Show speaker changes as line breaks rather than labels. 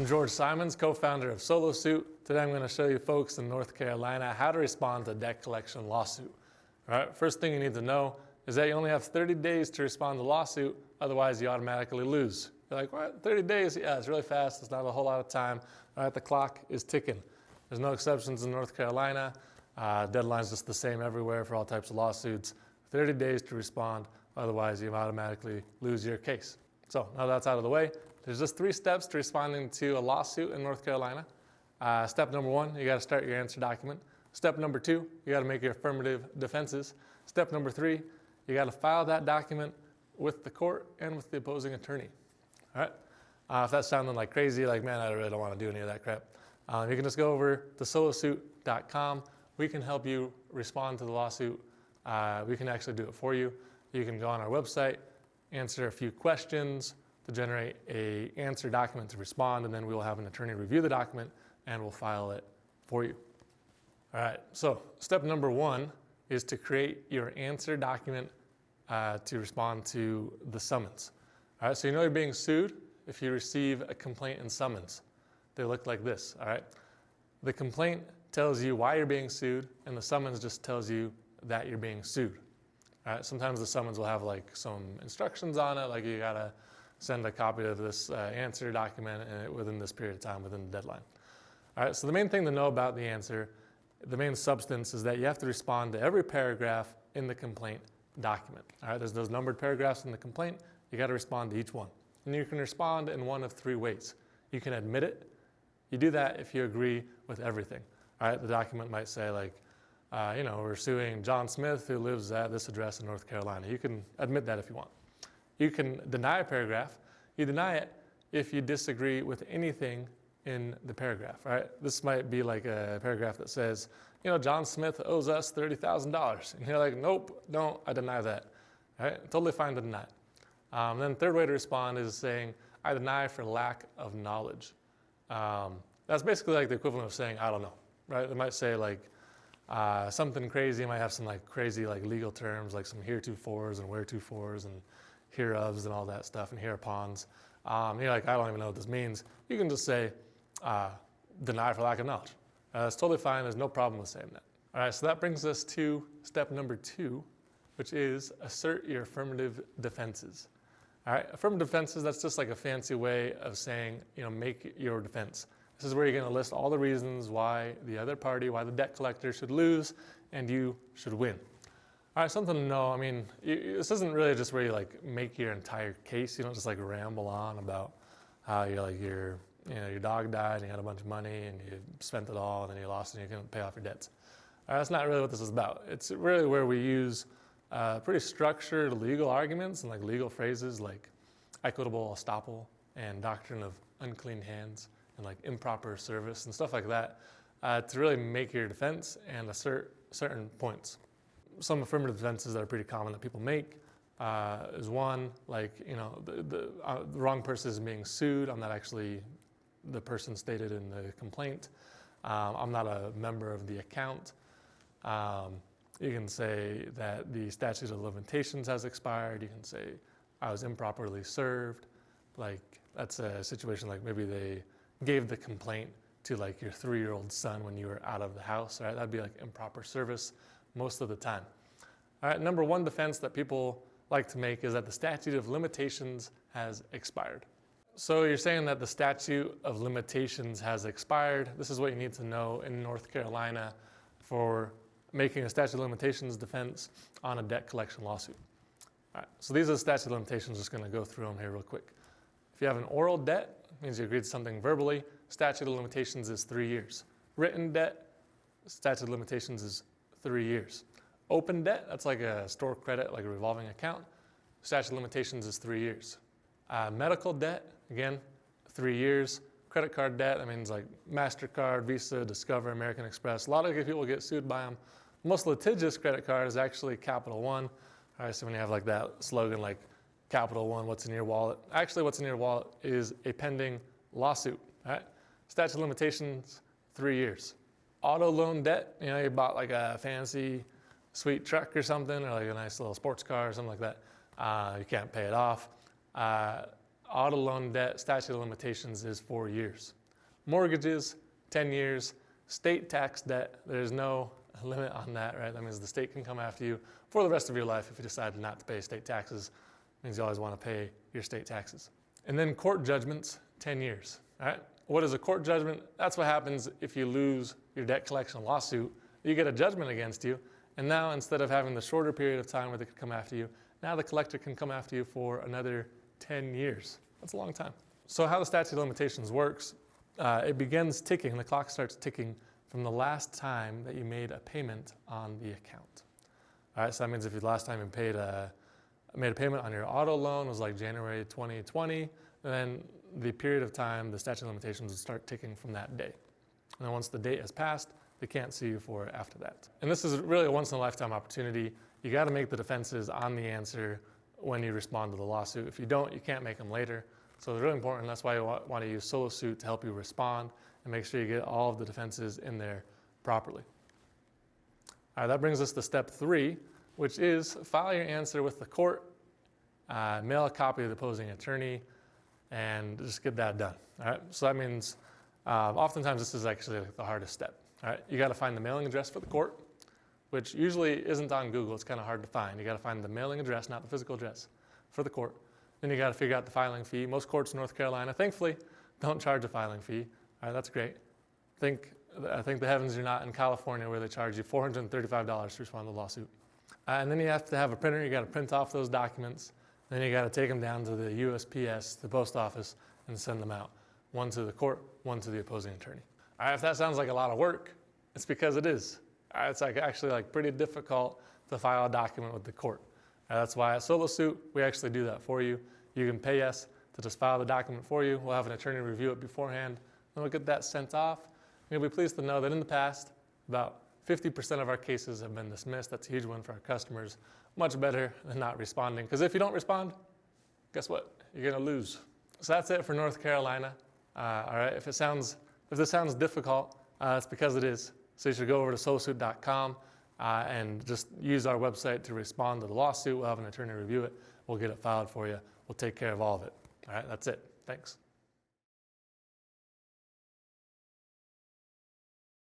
I'm George Simons, co-founder of SoloSuit. Today I'm going to show you folks in North Carolina how to respond to a debt collection lawsuit. All right, first thing you need to know is that you only have 30 days to respond to a lawsuit, otherwise you automatically lose. You're like, what, 30 days? Yeah, it's really fast. It's not a whole lot of time. All right, the clock is ticking. There's no exceptions in North Carolina. Deadline's just the same everywhere for all types of lawsuits. 30 days to respond, otherwise you automatically lose your case. So now that's out of the way, there's just 3 steps to responding to a lawsuit in North Carolina. Step number 1, you got to start your answer document. Step number 2, you got to make your affirmative defenses. Step number 3, you got to file that document with the court and with the opposing attorney. All right. If that's sounding like crazy, like, man, I really don't want to do any of that crap, you can just go over to SoloSuit.com. We can help you respond to the lawsuit. We can actually do it for you. You can go on our website, answer a few questions to generate an answer document to respond, and then we will have an attorney review the document and we'll file it for you. All right, so step number 1 is to create your answer document to respond to the summons. All right, so you know you're being sued if you receive a complaint and summons. They look like this, all right? The complaint tells you why you're being sued, and the summons just tells you that you're being sued. All right, sometimes the summons will have like some instructions on it, like you gotta send a copy of this answer document within this period of time, within the deadline. All right, so the main thing to know about the answer, the main substance, is that you have to respond to every paragraph in the complaint document. All right, there's those numbered paragraphs in the complaint, you gotta respond to each one. And you can respond in one of 3 ways. You can admit it. You do that if you agree with everything. All right, the document might say like, we're suing John Smith who lives at this address in North Carolina. You can admit that if you want. You can deny a paragraph. You deny it if you disagree with anything in the paragraph, right? This might be like a paragraph that says, John Smith owes us $30,000. And you're like, nope, don't, I deny that. All right, totally fine to deny it. Then the third way to respond is saying, I deny for lack of knowledge. That's basically like the equivalent of saying, I don't know, right? They might say like, something crazy. It might have some like crazy like legal terms, like some heretofores and wheretofores and hereofs and all that stuff, and hereupon's. You're like, I don't even know what this means. You can just say, deny for lack of knowledge. It's totally fine. There's no problem with saying that. All right, so that brings us to step number 2, which is assert your affirmative defenses. All right, affirmative defenses, that's just like a fancy way of saying, make your defense. This is where you're going to list all the reasons why the other party, why the debt collector should lose and you should win. All right, something to know. I mean, this isn't really just where you like make your entire case. You don't just like ramble on about how your dog died and you had a bunch of money and you spent it all and then you lost and you couldn't pay off your debts. All right, that's not really what this is about. It's really where we use pretty structured legal arguments and like legal phrases like equitable estoppel and doctrine of unclean hands and like improper service and stuff like that to really make your defense and assert certain points. Some affirmative defenses that are pretty common that people make is one, like, the wrong person is being sued. I'm not actually the person stated in the complaint. I'm not a member of the account. You can say that the statute of limitations has expired. You can say I was improperly served. Like, that's a situation like maybe they gave the complaint to like your 3-year-old son when you were out of the house, right? That'd be like improper service most of the time. All right, number 1 defense that people like to make is that the statute of limitations has expired. So you're saying that the statute of limitations has expired. This is what you need to know in North Carolina for making a statute of limitations defense on a debt collection lawsuit. All right, so these are the statute of limitations. Just going to go through them here real quick. If you have an oral debt, it means you agreed to something verbally, statute of limitations is 3 years. Written debt, statute of limitations is 3 years. Open debt, that's like a store credit, like a revolving account, statute of limitations is 3 years. Medical debt, again, 3 years. Credit card debt, that means like MasterCard, Visa, Discover, American Express. A lot of people get sued by them. Most litigious credit card is actually Capital One. All right, so when you have like that slogan like Capital One, what's in your wallet? Actually, what's in your wallet is a pending lawsuit. All right? Statute of limitations, 3 years. Auto loan debt, you bought like a fancy, sweet truck or something, or like a nice little sports car or something like that. You can't pay it off. auto loan debt statute of limitations is 4 years. Mortgages, 10 years. State tax debt, there's no limit on that, right? That means the state can come after you for the rest of your life if you decide not to pay state taxes. It means you always want to pay your state taxes. And then court judgments, 10 years, all right? What is a court judgment? That's what happens if you lose your debt collection lawsuit. You get a judgment against you, and now instead of having the shorter period of time where they could come after you, now the collector can come after you for another 10 years. That's a long time. So how the statute of limitations works, it begins ticking, the clock starts ticking from the last time that you made a payment on the account. All right, so that means if the last time you made a payment on your auto loan was like January 2020, then the period of time, the statute of limitations would start ticking from that day. And then once the date has passed, they can't sue you for it after that. And this is really a once-in-a-lifetime opportunity. You got to make the defenses on the answer when you respond to the lawsuit. If you don't, you can't make them later. So it's really important. That's why you want to use SoloSuit to help you respond and make sure you get all of the defenses in there properly. All right, that brings us to step 3, which is file your answer with the court, mail a copy to the opposing attorney, and just get that done. All right, so that means oftentimes this is actually the hardest step. All right, you got to find the mailing address for the court, which usually isn't on Google. It's kind of hard to find. You got to find the mailing address, not the physical address, for the court. Then you got to figure out the filing fee. Most courts in North Carolina, thankfully, don't charge a filing fee. All right, that's great. I think the heavens you're not in California where they charge you $435 to respond to the lawsuit. And then you have to have a printer. You got to print off those documents. Then you got to take them down to the USPS, the post office, and send them out. One to the court, one to the opposing attorney. All right, if that sounds like a lot of work, it's because it is. All right, it's actually pretty difficult to file a document with the court. That's why at SoloSuit, we actually do that for you. You can pay us to just file the document for you. We'll have an attorney review it beforehand, and we'll get that sent off. You'll be pleased to know that in the past, about 50% of our cases have been dismissed. That's a huge win for our customers. Much better than not responding, because if you don't respond, guess what? You're going to lose. So that's it for North Carolina. All right, if this sounds difficult, it's because it is. So you should go over to SoloSuit.com and just use our website to respond to the lawsuit. We'll have an attorney review it. We'll get it filed for you. We'll take care of all of it. All right, that's it. Thanks.